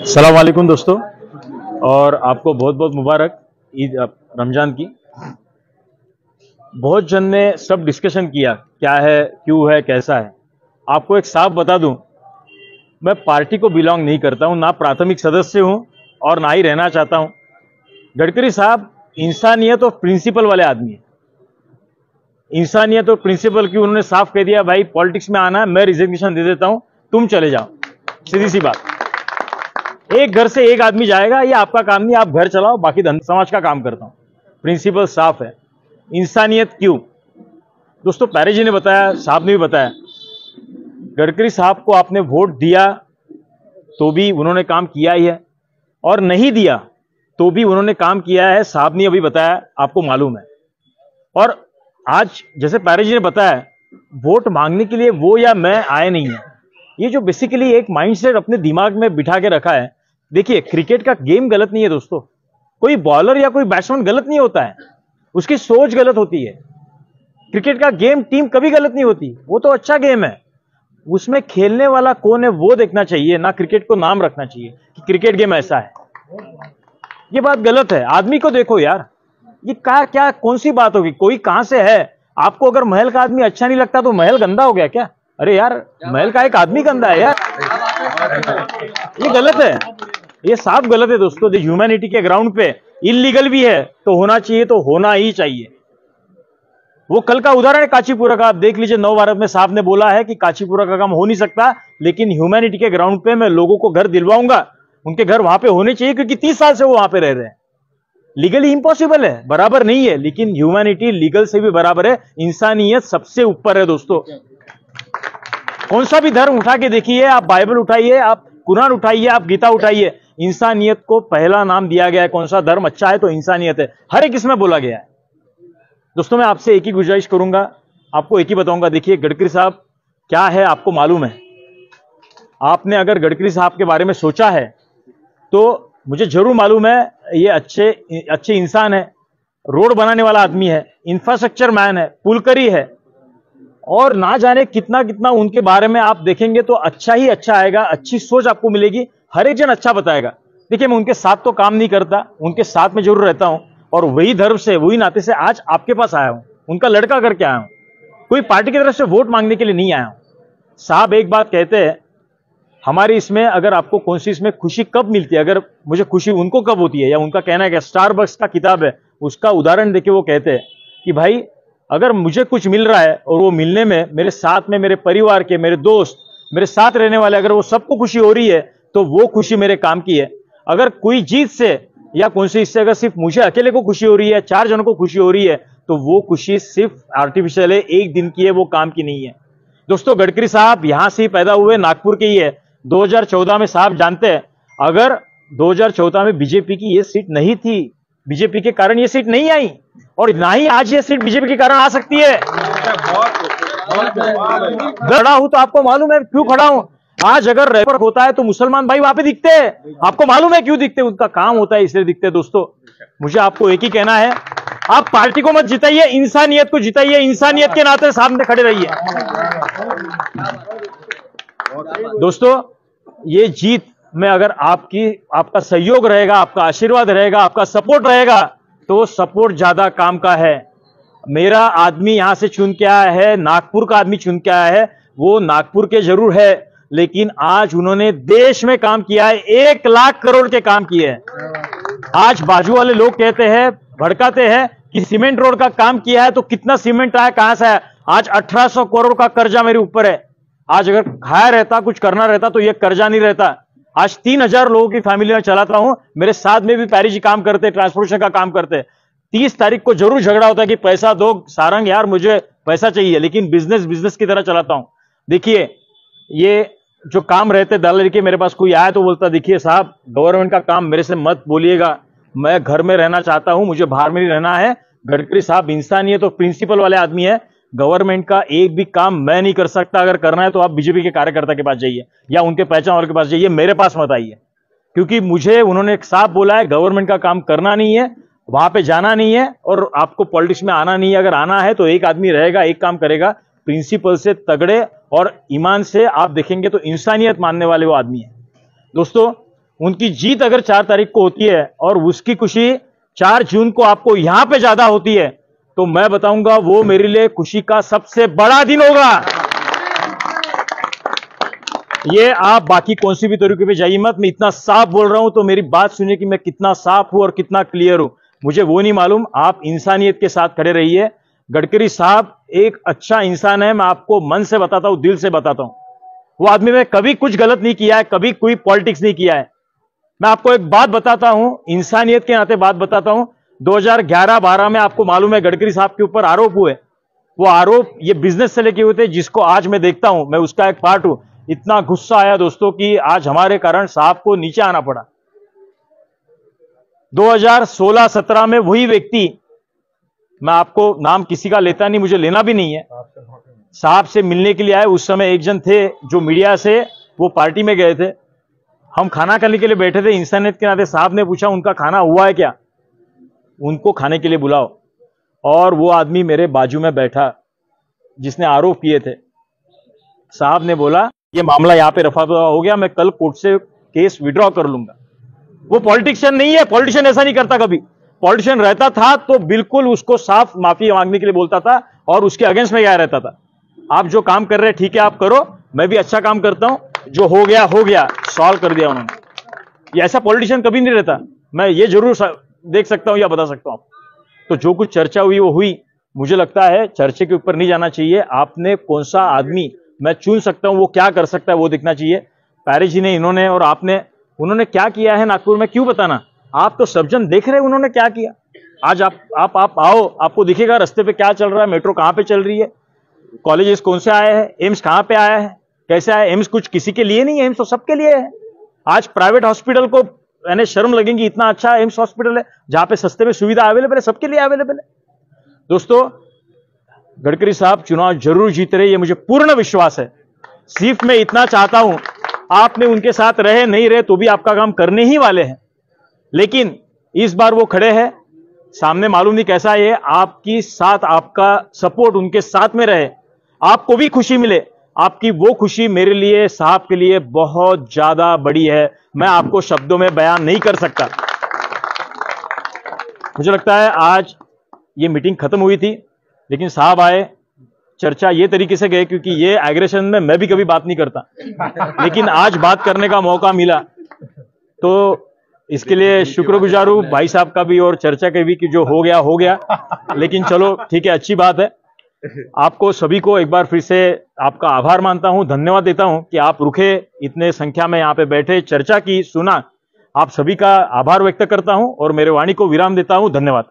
अस्सलाम वालेकुम दोस्तों, और आपको बहुत बहुत मुबारक ईद रमजान की। बहुत जन ने सब डिस्कशन किया, क्या है, क्यों है, कैसा है। आपको एक साफ बता दूं, मैं पार्टी को बिलोंग नहीं करता हूं, ना प्राथमिक सदस्य हूं और ना ही रहना चाहता हूं। गडकरी साहब इंसानियत और प्रिंसिपल वाले आदमी है। इंसानियत और प्रिंसिपल की उन्होंने साफ कह दिया, भाई पॉलिटिक्स में आना है, मैं रिजिग्नेशन दे देता हूं, तुम चले जाओ। सीधी सी बात। एक घर से एक आदमी जाएगा, ये आपका काम नहीं, आप घर चलाओ, बाकी समाज का काम करता हूं। प्रिंसिपल साफ है। इंसानियत क्यों? दोस्तों, पैरे जी ने बताया, साहब ने भी बताया, गडकरी साहब को आपने वोट दिया तो भी उन्होंने काम किया ही है, और नहीं दिया तो भी उन्होंने काम किया है। साहब ने अभी बताया, आपको मालूम है। और आज जैसे पैरे जी ने बताया, वोट मांगने के लिए वो या मैं आए नहीं है। ये जो बेसिकली एक माइंडसेट अपने दिमाग में बिठा के रखा है। देखिए, क्रिकेट का गेम गलत नहीं है दोस्तों, कोई बॉलर या कोई बैट्समैन गलत नहीं होता है, उसकी सोच गलत होती है। क्रिकेट का गेम टीम कभी गलत नहीं होती, वो तो अच्छा गेम है। उसमें खेलने वाला कौन है वो देखना चाहिए, ना क्रिकेट को नाम रखना चाहिए कि क्रिकेट गेम ऐसा है। ये बात गलत है। आदमी को देखो यार, ये क्या कौन सी बात होगी? कोई कहां से है? आपको अगर महल का आदमी अच्छा नहीं लगता तो महल गंदा हो गया क्या? अरे यार, महल का एक आदमी गंदा है यार, ये गलत है, ये साफ गलत है दोस्तों। ह्यूमैनिटी के ग्राउंड पे इलीगल भी है तो होना चाहिए, तो होना ही चाहिए। वो कल का उदाहरण है काचीपुरा का, आप देख लीजिए। नव भारत में साहब ने बोला है कि काचीपुरा का काम हो नहीं सकता, लेकिन ह्यूमैनिटी के ग्राउंड पे मैं लोगों को घर दिलवाऊंगा। उनके घर वहां पे होने चाहिए, क्योंकि 30 साल से वो वहां पे रह रहे हैं। लीगली इंपॉसिबल है, बराबर नहीं है, लेकिन ह्यूमैनिटी लीगल से भी बराबर है। इंसानियत सबसे ऊपर है दोस्तों। कौन सा भी धर्म उठा के देखिए, आप बाइबल उठाइए, आप कुरान उठाइए, आप गीता उठाइए, इंसानियत को पहला नाम दिया गया है। कौन सा धर्म अच्छा है तो इंसानियत है, हर एक इसमें बोला गया है। दोस्तों, मैं आपसे एक ही गुजारिश करूंगा, आपको एक ही बताऊंगा। देखिए, गडकरी साहब क्या है आपको मालूम है। आपने अगर गडकरी साहब के बारे में सोचा है तो मुझे जरूर मालूम है, ये अच्छे इंसान है, रोड बनाने वाला आदमी है, इंफ्रास्ट्रक्चर मैन है, पुलकरी है, और ना जाने कितना कितना उनके बारे में आप देखेंगे तो अच्छा ही अच्छा आएगा, अच्छी सोच आपको मिलेगी, हर एक जन अच्छा बताएगा। देखिए, मैं उनके साथ तो काम नहीं करता, उनके साथ में जरूर रहता हूं, और वही धर्म से, वही नाते से आज आपके पास आया हूं, उनका लड़का करके आया हूं। कोई पार्टी की तरफ से वोट मांगने के लिए नहीं आया हूं। साहब एक बात कहते हैं, हमारी इसमें अगर आपको कौन सी इसमें खुशी कब मिलती है, अगर मुझे खुशी उनको कब होती है, या उनका कहना है कि स्टारबक्स का किताब है, उसका उदाहरण देके वो कहते हैं कि भाई, अगर मुझे कुछ मिल रहा है और वो मिलने में मेरे साथ में मेरे परिवार के, मेरे दोस्त, मेरे साथ रहने वाले, अगर वो सबको खुशी हो रही है तो वो खुशी मेरे काम की है। अगर कोई जीत से या कौन सी इससे अगर सिर्फ मुझे अकेले को खुशी हो रही है, 4 जनों को खुशी हो रही है, तो वो खुशी सिर्फ आर्टिफिशियल है, एक दिन की है, वो काम की नहीं है। दोस्तों, गडकरी साहब यहां से ही पैदा हुए, नागपुर के ही है। 2014 में साहब जानते हैं, अगर 2014 में बीजेपी की ये सीट नहीं थी, बीजेपी के कारण ये सीट नहीं आई, और ना ही आज ये सीट बीजेपी के कारण आ सकती है। खड़ा हूं तो आपको मालूम है क्यों खड़ा हूं। आज अगर रैपर होता है तो मुसलमान भाई वहां पे दिखते हैं, आपको मालूम है क्यों दिखते हैं, उनका काम होता है इसलिए दिखते हैं। दोस्तों, मुझे आपको एक ही कहना है, आप पार्टी को मत जिताइए, इंसानियत को जिताइए। इंसानियत के नाते सामने खड़े रहिए। दोस्तों, ये जीत में अगर आपका सहयोग रहेगा, आपका आशीर्वाद रहेगा, आपका सपोर्ट रहेगा, तो सपोर्ट ज्यादा काम का है। मेरा आदमी यहां से चुन के आया है, नागपुर का आदमी चुन के आया है, वो नागपुर के जरूर है, लेकिन आज उन्होंने देश में काम किया है, 1 लाख करोड़ के काम किए हैं। आज बाजू वाले लोग कहते हैं, भड़काते हैं कि सीमेंट रोड का काम किया है, तो कितना सीमेंट आया, कहां से आया? आज 1800 करोड़ का कर्जा मेरे ऊपर है। आज अगर खाया रहता, कुछ करना रहता, तो यह कर्जा नहीं रहता। आज 3000 लोगों की फैमिली में चलाता हूं। मेरे साथ में भी पैरी जी काम करते, ट्रांसपोर्टेशन का काम करते। 30 तारीख को जरूर झगड़ा होता है कि पैसा दो सारंग, यार मुझे पैसा चाहिए, लेकिन बिजनेस की तरह चलाता हूं। देखिए, ये जो काम रहते दलाली के, मेरे पास कोई आया तो बोलता, देखिए साहब, गवर्नमेंट का काम मेरे से मत बोलिएगा, मैं घर में रहना चाहता हूं, मुझे बाहर में नहीं रहना है। गडकरी साहब इंसानियत और प्रिंसिपल वाले आदमी है। गवर्नमेंट का एक भी काम मैं नहीं कर सकता। अगर करना है तो आप बीजेपी के कार्यकर्ता के पास जाइए, या उनके पहचान वाले के पास जाइए, मेरे पास मत आइए, क्योंकि मुझे उन्होंने एक साफ बोला है, गवर्नमेंट का काम करना नहीं है, वहां पे जाना नहीं है, और आपको पॉलिटिक्स में आना नहीं है। अगर आना है तो एक आदमी रहेगा, एक काम करेगा, प्रिंसिपल से तगड़े और ईमान से आप देखेंगे तो इंसानियत मानने वाले वो आदमी है। दोस्तों, उनकी जीत अगर 4 तारीख को होती है और उसकी खुशी 4 जून को आपको यहां पे ज्यादा होती है, तो मैं बताऊंगा वो मेरे लिए खुशी का सबसे बड़ा दिन होगा। ये आप बाकी कौन सी भी तरीके पे जाइए मत, मैं इतना साफ बोल रहा हूं तो मेरी बात सुनिए कि मैं कितना साफ हूं और कितना क्लियर हूं। मुझे वो नहीं मालूम, आप इंसानियत के साथ खड़े रहिए। गडकरी साहब एक अच्छा इंसान है, मैं आपको मन से बताता हूं, दिल से बताता हूं। वो आदमी ने कभी कुछ गलत नहीं किया है, कभी कोई पॉलिटिक्स नहीं किया है। मैं आपको एक बात बताता हूं, इंसानियत के नाते बात बताता हूं। 2011-12 में आपको मालूम है गडकरी साहब के ऊपर आरोप हुए। वो आरोप ये बिजनेस से लेके हुए थे, जिसको आज मैं देखता हूं, मैं उसका एक पार्ट हूं। इतना गुस्सा आया दोस्तों कि आज हमारे कारण साहब को नीचे आना पड़ा। 2016-17 में वही व्यक्ति, मैं आपको नाम किसी का लेता नहीं, मुझे लेना भी नहीं है, साहब से मिलने के लिए आए। उस समय एक जन थे जो मीडिया से वो पार्टी में गए थे, हम खाना खाने के लिए बैठे थे। इंसानियत के नाते साहब ने पूछा उनका खाना हुआ है क्या, उनको खाने के लिए बुलाओ। और वो आदमी मेरे बाजू में बैठा जिसने आरोप किए थे। साहब ने बोला ये मामला यहां पे रफा दफा हो गया, मैं कल कोर्ट से केस विड्रॉ कर लूंगा। वो पॉलिटिशियन नहीं है, पॉलिटिशियन ऐसा नहीं करता कभी। पॉलिटिशियन रहता था तो बिल्कुल उसको साफ माफी मांगने के लिए बोलता था और उसके अगेंस्ट में गया रहता था। आप जो काम कर रहे हैं ठीक है, आप करो, मैं भी अच्छा काम करता हूं, जो हो गया सॉल्व कर दिया उन्होंने। ये ऐसा पॉलिटिशियन कभी नहीं रहता, मैं ये जरूर देख सकता हूं या बता सकता हूं। तो जो कुछ चर्चा हुई वो हुई, मुझे लगता है चर्चे के ऊपर नहीं जाना चाहिए। आपने कौन सा आदमी मैं चुन सकता हूं, वो क्या कर सकता है वो देखना चाहिए। पैरे जी ने, इन्होंने और आपने, उन्होंने क्या किया है नागपुर में क्यों बताना। आप तो सब जन देख रहे हैं उन्होंने क्या किया। आज आप आओ, आपको दिखेगा रास्ते पे क्या चल रहा है, मेट्रो कहां पे चल रही है, कॉलेजेस कौन से आए हैं, एम्स कहां पे आया है, कैसे आया। एम्स कुछ किसी के लिए नहीं है, एम्स तो सबके लिए है। आज प्राइवेट हॉस्पिटल को यानी शर्म लगेगी, इतना अच्छा एम्स हॉस्पिटल है जहां पे सस्ते में सुविधा अवेलेबल है, सबके लिए अवेलेबल है। दोस्तों, गडकरी साहब चुनाव जरूर जीत रहे, ये मुझे पूर्ण विश्वास है। सिर्फ मैं इतना चाहता हूं, आपने उनके साथ रहे नहीं रहे तो भी आपका काम करने ही वाले हैं, लेकिन इस बार वो खड़े हैं सामने, मालूम नहीं कैसा है, आपकी साथ, आपका सपोर्ट उनके साथ में रहे, आपको भी खुशी मिले। आपकी वो खुशी मेरे लिए, साहब के लिए बहुत ज्यादा बड़ी है, मैं आपको शब्दों में बयान नहीं कर सकता। मुझे लगता है आज ये मीटिंग खत्म हुई थी, लेकिन साहब आए, चर्चा ये तरीके से गए, क्योंकि ये एग्रेशन में मैं भी कभी बात नहीं करता, लेकिन आज बात करने का मौका मिला, तो इसके लिए शुक्रगुजार हूं भाई साहब का भी और चर्चा के भी कि जो हो गया। लेकिन चलो ठीक है, अच्छी बात है। आपको सभी को एक बार फिर से आपका आभार मानता हूं, धन्यवाद देता हूं कि आप रुके, इतने संख्या में यहां पे बैठे, चर्चा की, सुना। आप सभी का आभार व्यक्त करता हूं और मेरे वाणी को विराम देता हूं। धन्यवाद।